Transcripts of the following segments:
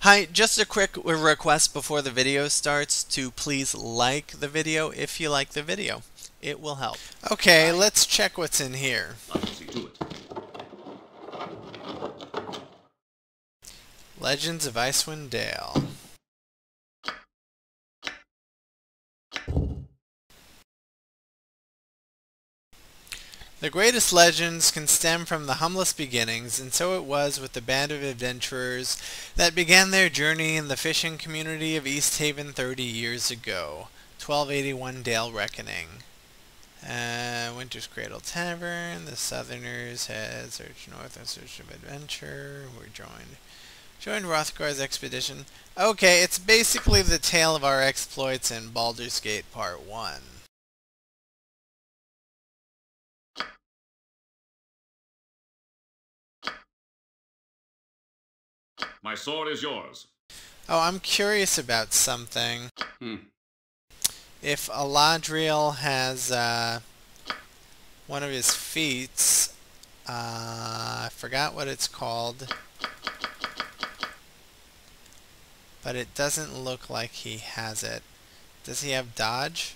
Hi, just a quick request before the video starts to please like the video if you like the video. It will help. Okay, let's check what's in here. See to it. Legends of Icewind Dale. The greatest legends can stem from the humblest beginnings, and so it was with the band of adventurers that began their journey in the fishing community of East Haven 30 years ago. 1281 Dale Reckoning. Winter's Cradle Tavern. The Southerners had searched north in search of adventure. We're joined Hrothgar's expedition. Okay, it's basically the tale of our exploits in Baldur's Gate Part 1. My sword is yours. Oh, I'm curious about something. If Aladriel has one of his feats, I forgot what it's called, but it doesn't look like he has it. Does he have dodge?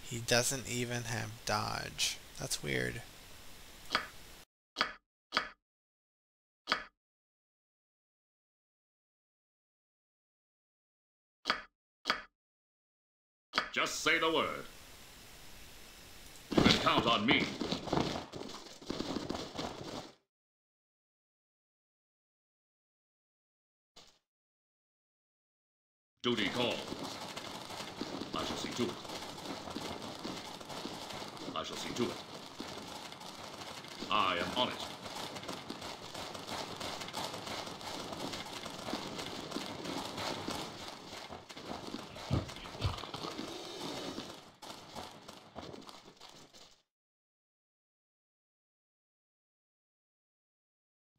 He doesn't even have dodge. That's weird. Just say the word. You can count on me. Duty called. I shall see to it. I shall see to it. I am on it.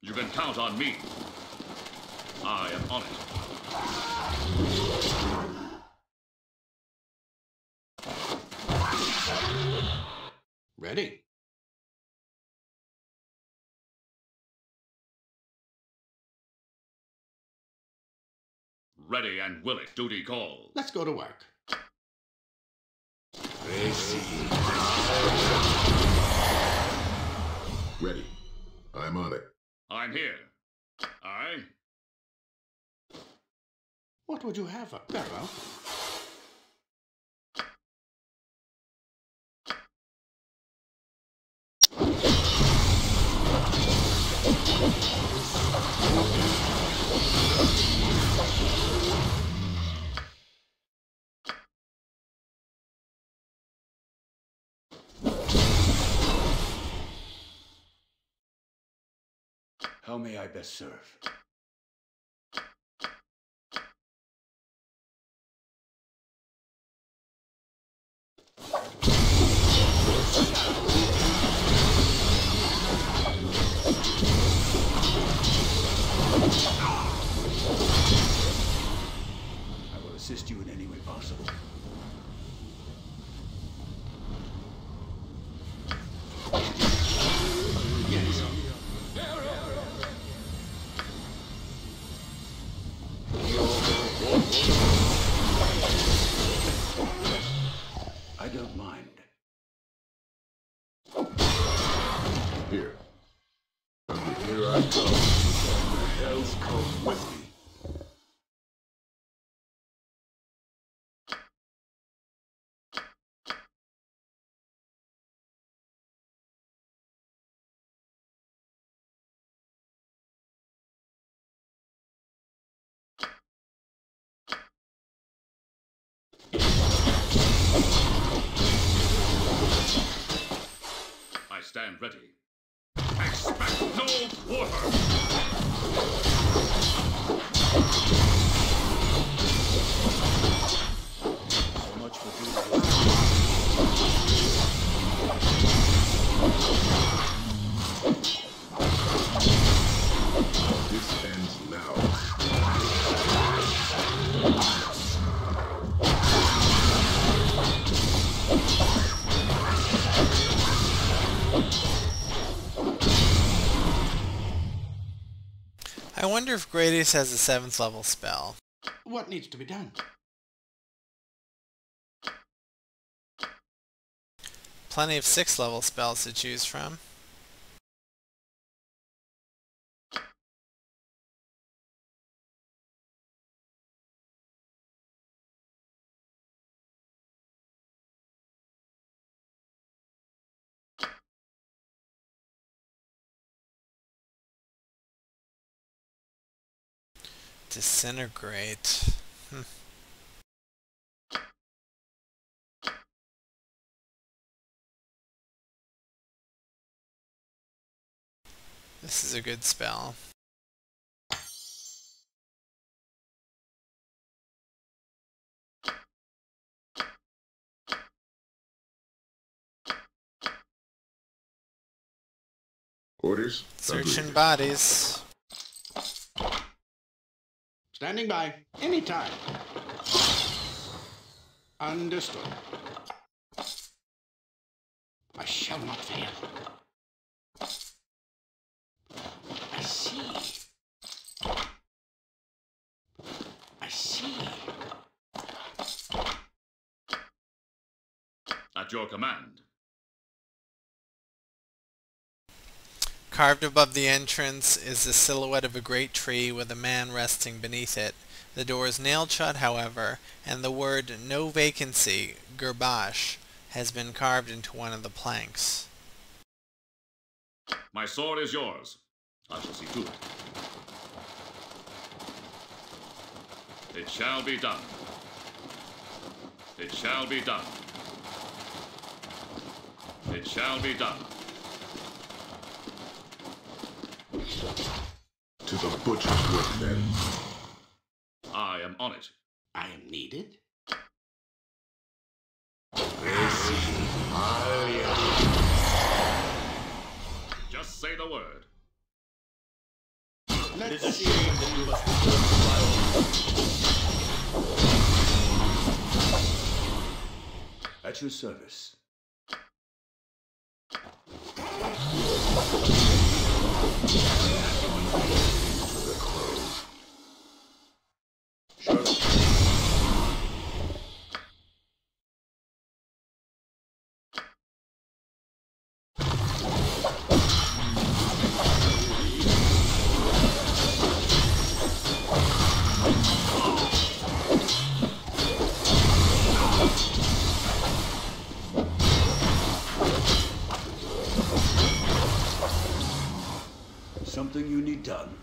You can count on me. I am on it. Ready. Ready and willing. Duty called. Let's go to work. Ready. I'm on it. I'm here. I. What would you have? Very well. How may I best serve? I will assist you in any way possible. Yes. I don't mind. Here. Here I come. The hells come with me. I stand ready. Expect no quarter. So much for doing This ends now. I wonder if Gradius has a 7th level spell. What needs to be done? Plenty of 6th level spells to choose from. Disintegrate. This is a good spell. Orders? Searching Agreed. bodies. Standing by. Anytime. Understood. I shall not fail. I see. I see. At your command. Carved above the entrance is the silhouette of a great tree with a man resting beneath it. The door is nailed shut, however, and the word "No Vacancy," Gurbash, has been carved into one of the planks. My sword is yours. I shall see to it. It shall be done. It shall be done. It shall be done. To the butcher's work, then. I am on it. I am needed. Just say the word. Let's It is a see. shame that you must return to my At your service. Something you need done.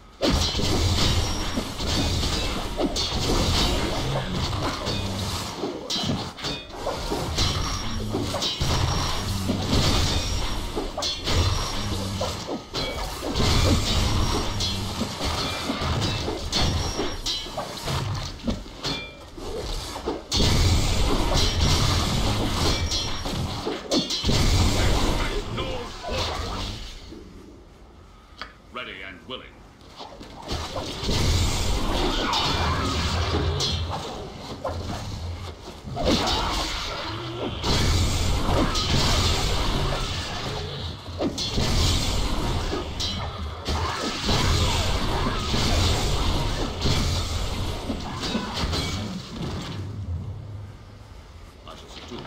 Ready and willing. I shall see to it.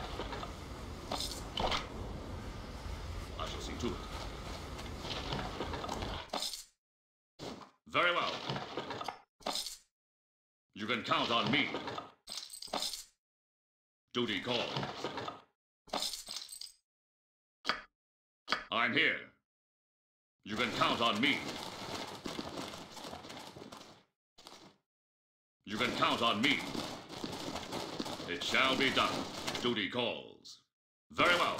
I shall see to it. Very well. You can count on me. Duty calls. I'm here. You can count on me. You can count on me. It shall be done. Duty calls. Very well.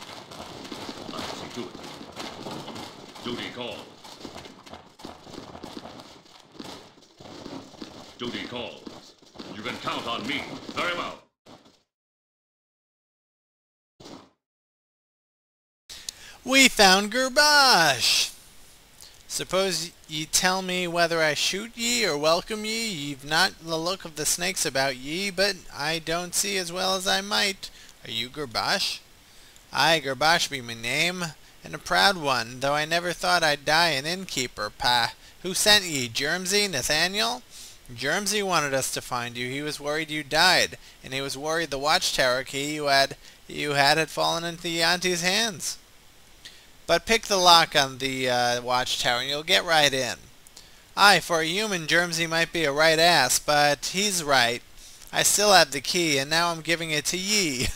I shall see to it. Duty calls. Duty calls. You can count on me. Very well. We found Gurbash! Suppose ye tell me whether I shoot ye or welcome ye. Ye've not the look of the snakes about ye, but I don't see as well as I might. Are you Gurbash? Aye, Gurbash be my name, and a proud one, though I never thought I'd die an innkeeper. Pah, Who sent ye? Germsy? Nathaniel? Germsy wanted us to find you. He was worried you died, and he was worried the watchtower key you had fallen into the Yuan-Ti's hands. But pick the lock on the watchtower and you'll get right in. Aye, for a human, Germsy might be a right ass, but he's right. I still have the key, and now I'm giving it to ye.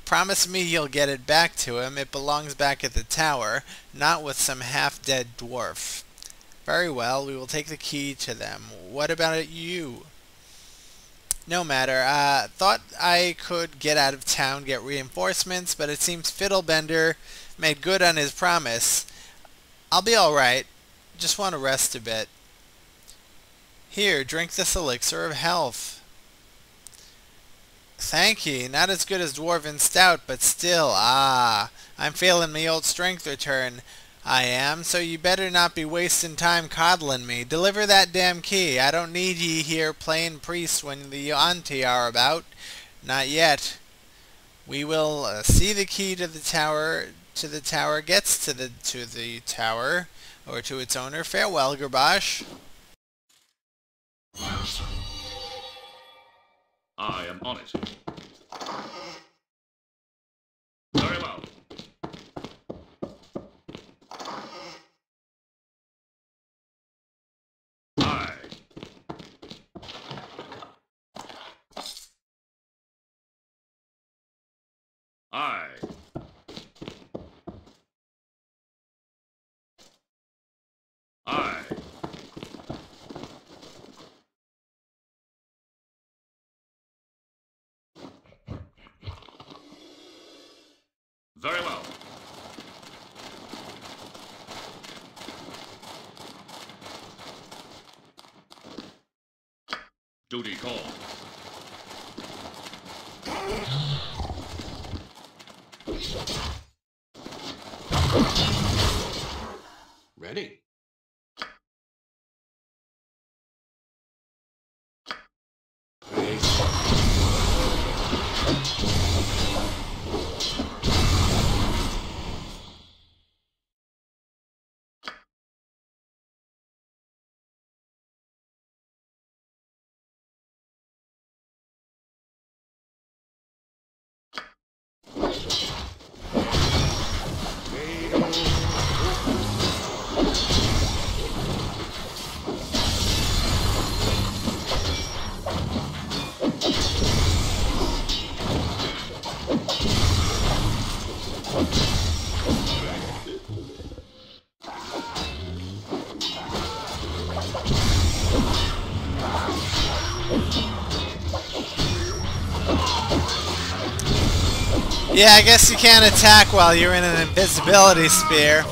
Promise me you'll get it back to him. It belongs back at the tower, not with some half-dead dwarf. Very well, we will take the key to them. What about you? No matter. Thought I could get out of town, get reinforcements, but it seems Fiddlebender made good on his promise. I'll be all right. Just want to rest a bit. Here, drink this elixir of health. Thank ye. Not as good as Dwarven Stout, but still, I'm feeling me old strength return. I am, so you better not be wasting time coddling me. Deliver that damn key. I don't need ye here playing priest when the Yuan-Ti are about. Not yet. We will see the key to the tower. Gets to the tower, or to its owner. Farewell, Gerbosh. I am on it. Very well. Aye. Aye. Aye. Very well. Duty call. Ready? Yeah, I guess you can't attack while you're in an invisibility sphere.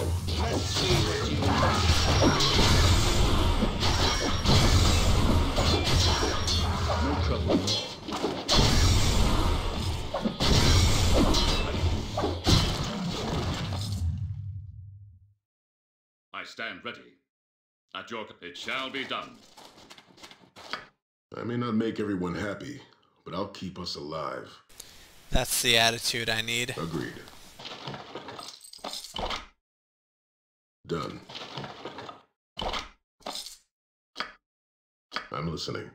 I stand ready. At your it shall be done. I may not make everyone happy, but I'll keep us alive. That's the attitude I need. Agreed. Done. I'm listening.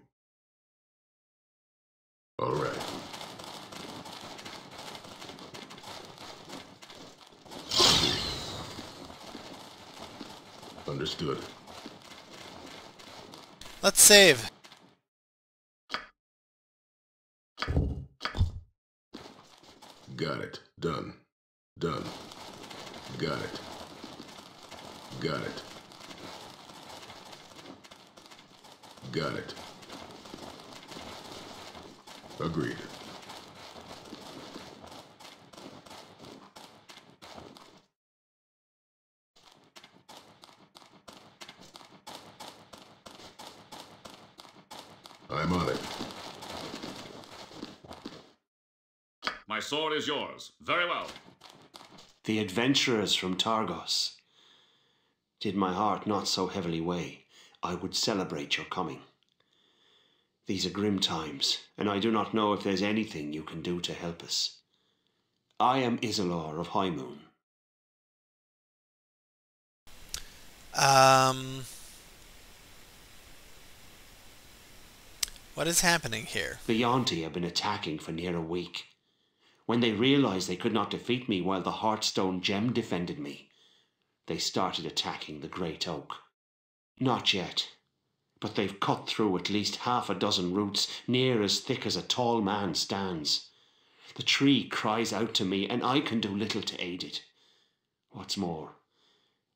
All right. Understood. Let's save. Got it. Done. Done. Got it. Got it. Got it. Agreed. I'm on it. My sword is yours. Very well. The adventurers from Targos. Did my heart not so heavily weigh, I would celebrate your coming. These are grim times, and I do not know if there's anything you can do to help us. I am Iselore of High Moon. Um, what is happening here? The Yuan-ti have been attacking for near a week. When they realized they could not defeat me while the Heartstone Gem defended me, they started attacking the Great Oak. Not yet, but they've cut through at least half a dozen roots near as thick as a tall man stands. The tree cries out to me, and I can do little to aid it. What's more,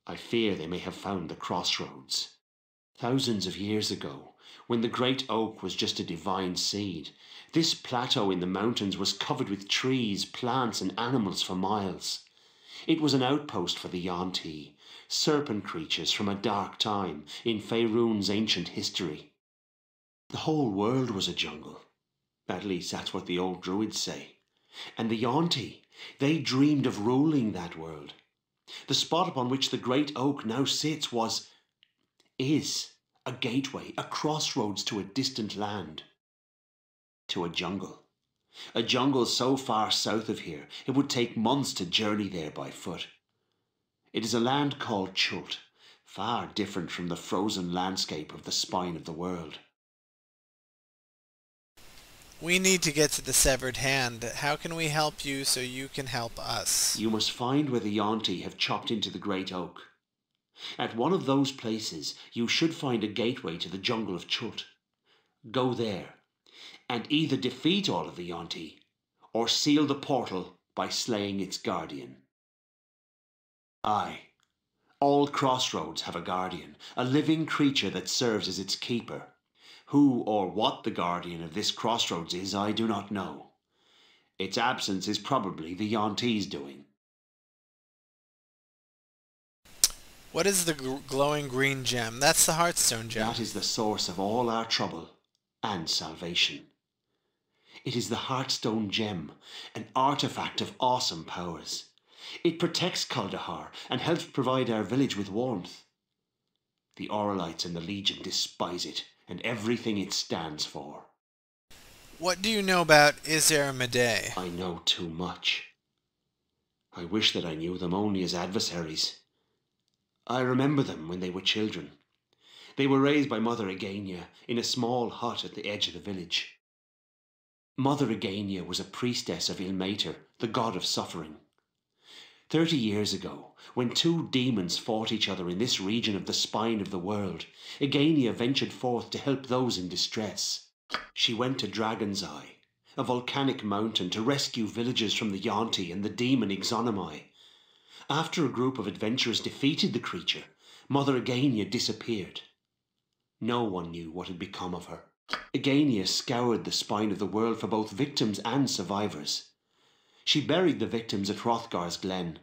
I fear they may have found the crossroads. Thousands of years ago, when the great oak was just a divine seed, this plateau in the mountains was covered with trees, plants, and animals for miles. It was an outpost for the Yuan-ti, serpent creatures from a dark time in Faerun's ancient history. The whole world was a jungle. At least that's what the old druids say. And the Yuan-ti, they dreamed of ruling that world. The spot upon which the great oak now sits is a gateway, a crossroads to a distant land, to a jungle. A jungle so far south of here, it would take months to journey there by foot. It is a land called Chult, far different from the frozen landscape of the spine of the world. We need to get to the severed hand. How can we help you so you can help us? You must find where the Yuan-ti have chopped into the great oak. At one of those places, you should find a gateway to the jungle of Chult. Go there, and either defeat all of the Yuan-ti, or seal the portal by slaying its guardian. Aye, all crossroads have a guardian, a living creature that serves as its keeper. Who or what the guardian of this crossroads is, I do not know. Its absence is probably the Yuan-ti's doing. What is the glowing green gem? That's the Heartstone Gem. That is the source of all our trouble and salvation. It is the Heartstone Gem, an artifact of awesome powers. It protects Kuldahar and helps provide our village with warmth. The Aurelites and the Legion despise it and everything it stands for. What do you know about Isair and Medae? I know too much. I wish that I knew them only as adversaries. I remember them when they were children. They were raised by Mother Agania in a small hut at the edge of the village. Mother Agania was a priestess of Ilmater, the god of suffering. 30 years ago, when two demons fought each other in this region of the spine of the world, Agania ventured forth to help those in distress. She went to Dragon's Eye, a volcanic mountain, to rescue villagers from the Yuan-ti and the demon Ixonomai. After a group of adventurers defeated the creature, Mother Agania disappeared. No one knew what had become of her. Agania scoured the spine of the world for both victims and survivors. She buried the victims at Hrothgar's Glen.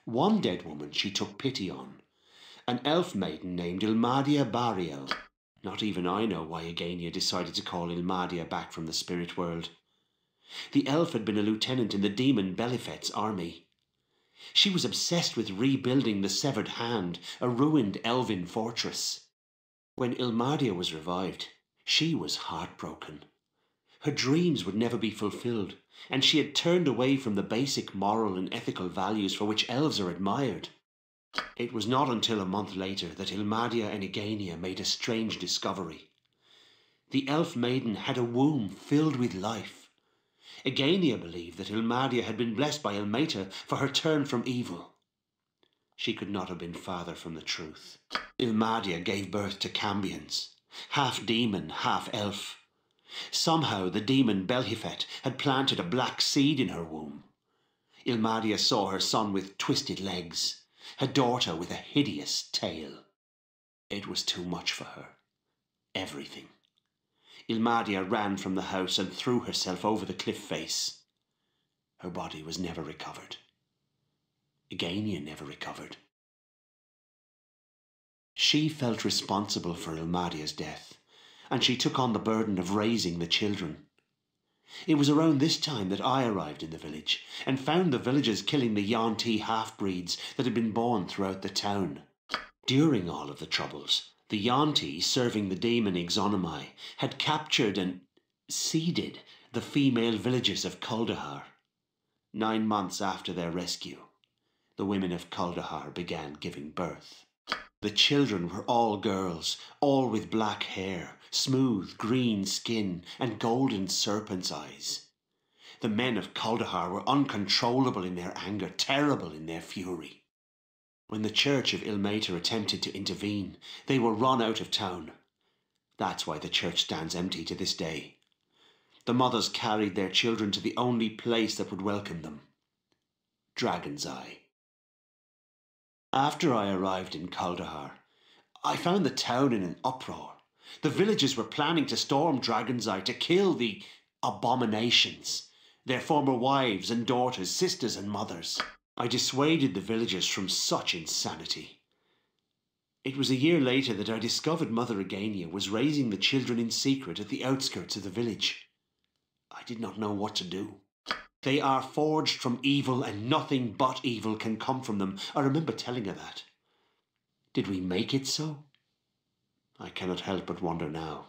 One dead woman she took pity on, an elf maiden named Ilmadia Bariel. Not even I know why Agania decided to call Ilmadia back from the spirit world. The elf had been a lieutenant in the demon Belifet's army. She was obsessed with rebuilding the Severed Hand, a ruined elven fortress. When Ilmadia was revived, she was heartbroken. Her dreams would never be fulfilled, and she had turned away from the basic moral and ethical values for which elves are admired. It was not until a month later that Ilmadia and Agania made a strange discovery. The elf maiden had a womb filled with life. Agania believed that Ilmadia had been blessed by Ilmater for her turn from evil. She could not have been farther from the truth. Ilmadia gave birth to Cambions, half demon, half elf. Somehow the demon Belhifet had planted a black seed in her womb. Ilmadia saw her son with twisted legs, her daughter with a hideous tail. It was too much for her. Everything. Ilmadia ran from the house and threw herself over the cliff face. Her body was never recovered. Agania never recovered. She felt responsible for Ilmadia's death, and she took on the burden of raising the children. It was around this time that I arrived in the village and found the villagers killing the Yuan-ti half-breeds that had been born throughout the town. During all of the troubles, the Yuan-ti, serving the demon Ixonomai, had captured and seeded the female villagers of Kuldahar. 9 months after their rescue, the women of Kuldahar began giving birth. The children were all girls, all with black hair, smooth green skin, and golden serpent's eyes. The men of Kuldahar were uncontrollable in their anger, terrible in their fury. When the church of Ilmater attempted to intervene, they were run out of town. That's why the church stands empty to this day. The mothers carried their children to the only place that would welcome them, Dragon's Eye. After I arrived in Kuldahar, I found the town in an uproar. The villagers were planning to storm Dragon's Eye to kill the abominations, their former wives and daughters, sisters and mothers. I dissuaded the villagers from such insanity. It was a year later that I discovered Mother Agania was raising the children in secret at the outskirts of the village. I did not know what to do. They are forged from evil, and nothing but evil can come from them. I remember telling her that. Did we make it so? I cannot help but wonder now.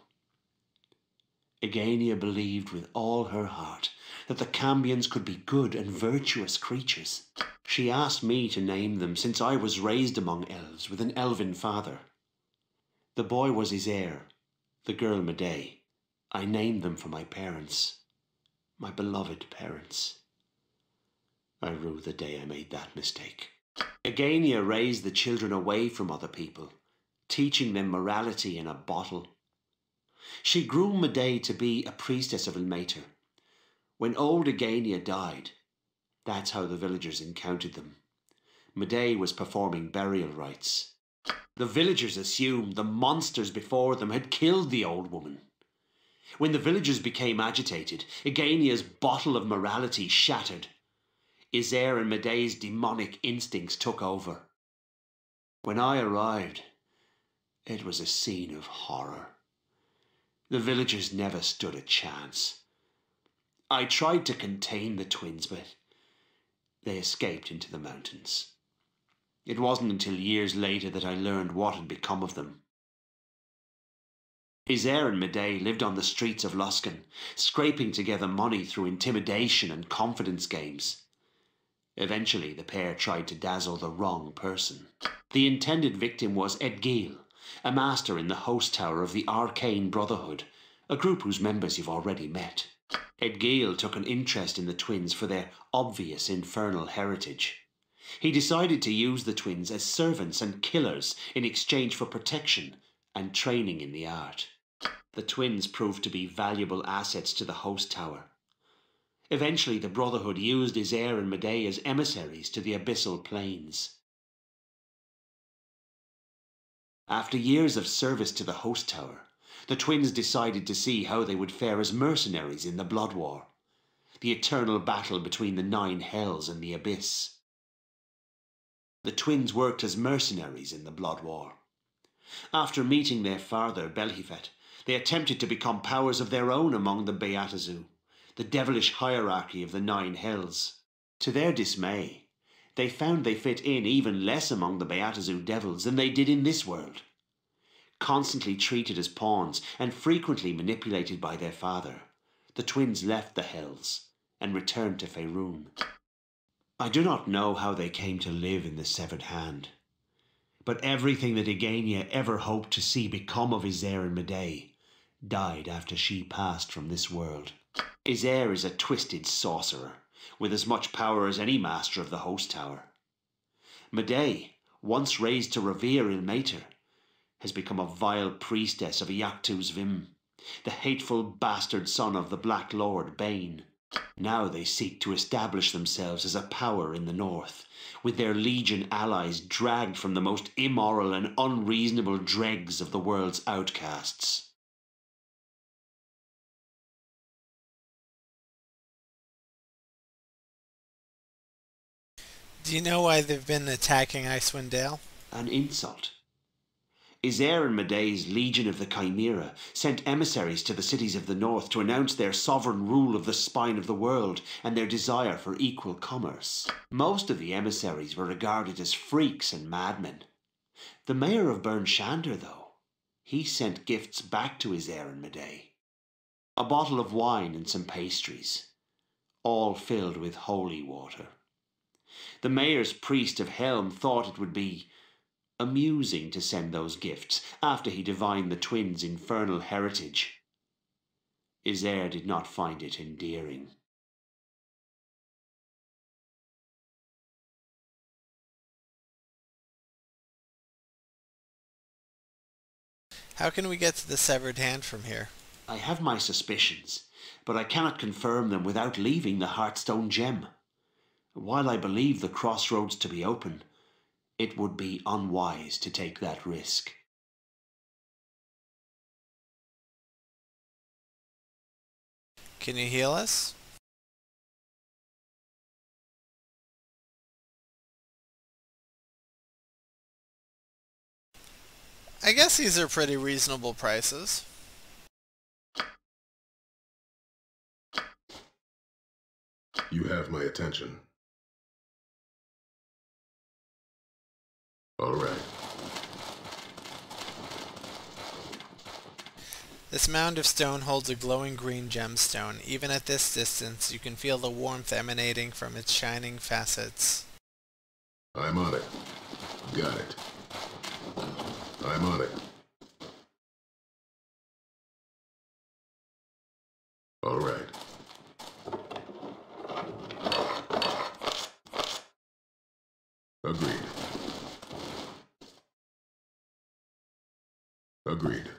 Agania believed with all her heart that the Cambions could be good and virtuous creatures. She asked me to name them, since I was raised among elves with an elven father. The boy was Isair, the girl Medae. I named them for my parents. My beloved parents. I rue the day I made that mistake. Agania raised the children away from other people, teaching them morality in a bottle. She grew Medae to be a priestess of Ilmater. When old Agania died, that's how the villagers encountered them. Medae was performing burial rites. The villagers assumed the monsters before them had killed the old woman. When the villagers became agitated, Agania's bottle of morality shattered. Isair and Medae's demonic instincts took over. When I arrived, it was a scene of horror. The villagers never stood a chance. I tried to contain the twins, but they escaped into the mountains. It wasn't until years later that I learned what had become of them. Isair and Medae lived on the streets of Luskan, scraping together money through intimidation and confidence games. Eventually, the pair tried to dazzle the wrong person. The intended victim was Edgil, a master in the host tower of the Arcane Brotherhood, a group whose members you've already met. Edgil took an interest in the twins for their obvious infernal heritage. He decided to use the twins as servants and killers in exchange for protection and training in the art. The twins proved to be valuable assets to the host tower. Eventually, the Brotherhood used Isair and Medae as emissaries to the abyssal plains. After years of service to the host tower, the twins decided to see how they would fare as mercenaries in the Blood War, the eternal battle between the 9 hells and the abyss. The twins worked as mercenaries in the Blood War. After meeting their father, Belhifet, they attempted to become powers of their own among the Beatazu, the devilish hierarchy of the 9 hells. To their dismay, they found they fit in even less among the Beatazu devils than they did in this world. Constantly treated as pawns and frequently manipulated by their father, the twins left the hells and returned to Faerun. I do not know how they came to live in the Severed Hand, but everything that Agania ever hoped to see become of Isair and Medae died after she passed from this world. Isair is a twisted sorcerer, with as much power as any master of the host tower. Medae, once raised to revere Ilmater, has become a vile priestess of Iactuz Vim, the hateful bastard son of the Black Lord Bane. Now they seek to establish themselves as a power in the north, with their legion allies dragged from the most immoral and unreasonable dregs of the world's outcasts. Do you know why they've been attacking Icewind Dale? An insult. Isair and Medae's Legion of the Chimera sent emissaries to the cities of the north to announce their sovereign rule of the spine of the world and their desire for equal commerce. Most of the emissaries were regarded as freaks and madmen. The mayor of Burn Shander, though, he sent gifts back to Isair and Medae. A bottle of wine and some pastries, all filled with holy water. The mayor's priest of Helm thought it would be Amusing to send those gifts after he divined the twins' infernal heritage. Isair did not find it endearing. How can we get to the severed hand from here? I have my suspicions, but I cannot confirm them without leaving the Heartstone Gem. While I believe the crossroads to be open, it would be unwise to take that risk. Can you heal us? I guess these are pretty reasonable prices. You have my attention. All right. This mound of stone holds a glowing green gemstone. Even at this distance, you can feel the warmth emanating from its shining facets. I'm on it. Got it. I'm on it. All right. Agreed. Agreed.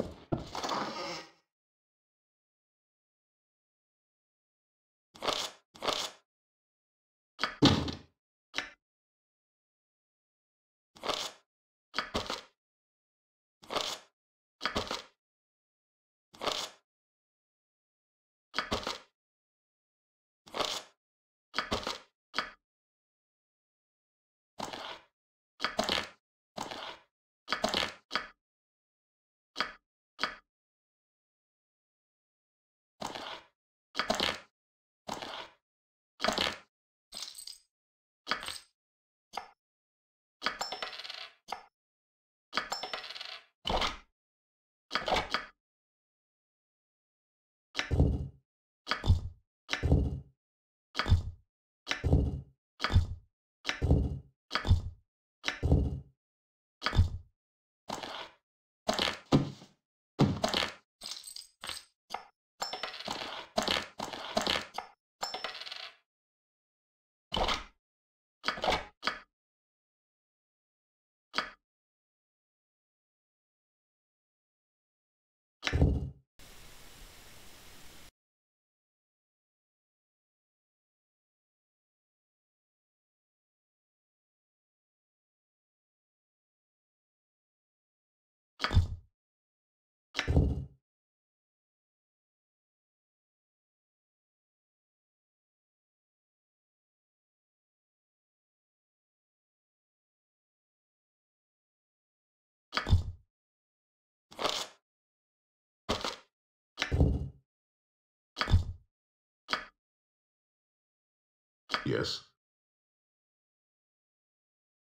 Yes.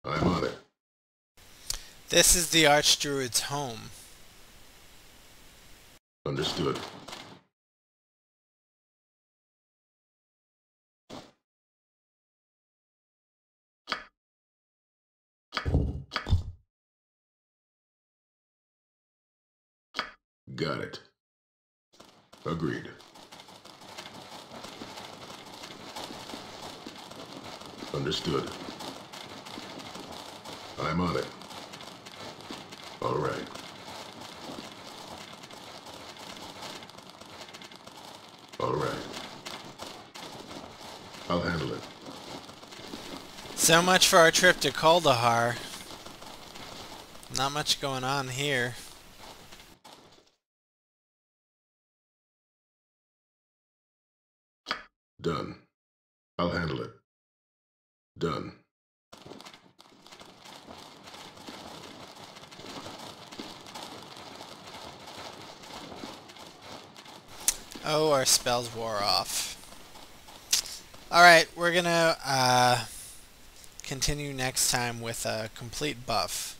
I'm on it. This is the Archdruid's home. Understood. Got it. Agreed. Understood. I'm on it. All right. All right. I'll handle it. So much for our trip to Kaldahar. Not much going on here. Done. I'll handle it. Done. Oh, our spells wore off. Alright, we're gonna continue next time with a complete buff.